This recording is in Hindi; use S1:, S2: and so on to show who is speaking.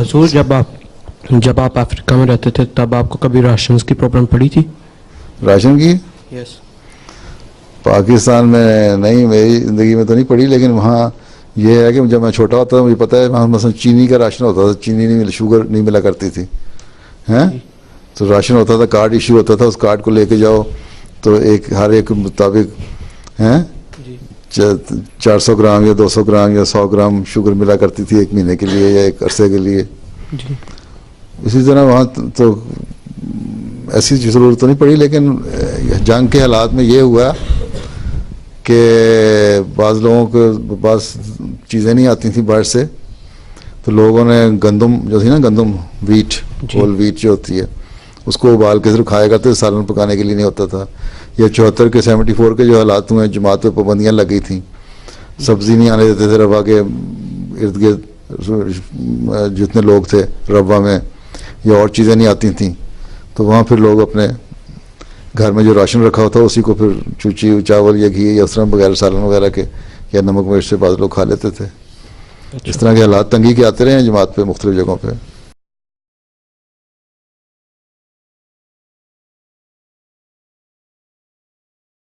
S1: हजूर, जब आप अफ्रीका में रहते थे तब आपको कभी राशन की प्रॉब्लम पड़ी थी?
S2: राशन की?
S1: यस।
S2: पाकिस्तान में नहीं, मेरी ज़िंदगी में तो नहीं पड़ी, लेकिन वहाँ ये है कि जब मैं छोटा होता था मुझे पता है वहाँ मसलन चीनी का राशन होता था, चीनी नहीं मिला, शुगर नहीं मिला करती थी, हैं? तो राशन होता था, कार्ड इशू होता था, उस कार्ड को लेके जाओ तो हर एक मुताबिक हैं 400 ग्राम या 200 ग्राम या 100 ग्राम शुगर मिला करती थी एक महीने के लिए या एक अरसे के लिए
S1: जी।
S2: इसी तरह वहाँ तो ऐसी ज़रूरत तो नहीं पड़ी, लेकिन जंग के हालात में ये हुआ कि बाज़ लोगों के पास चीज़ें नहीं आती थी बाहर से, तो लोगों ने गंदम जो थी ना, गंदम वीट, होल वीट जो होती है, उसको उबाल के सिर्फ खाया करते, सालन पकाने के लिए नहीं होता था। या 74 के 74 के जो हालात हुए, जमात पे पाबंदियाँ लगी थी, सब्ज़ी नहीं आने देते थे रवा के इर्द गिर्द, जितने लोग थे रवा में, या और चीज़ें नहीं आती थी, तो वहाँ फिर लोग अपने घर में जो राशन रखा होता उसी को फिर चूची चावल या घी या उस तरह वगैरह सालन वगैरह के या नमक मिर्च से बाद लोग खा लेते थे। इस तरह के हालात तंगी के आते रहे हैं जमात पे मुख्तलिफ जगहों पे।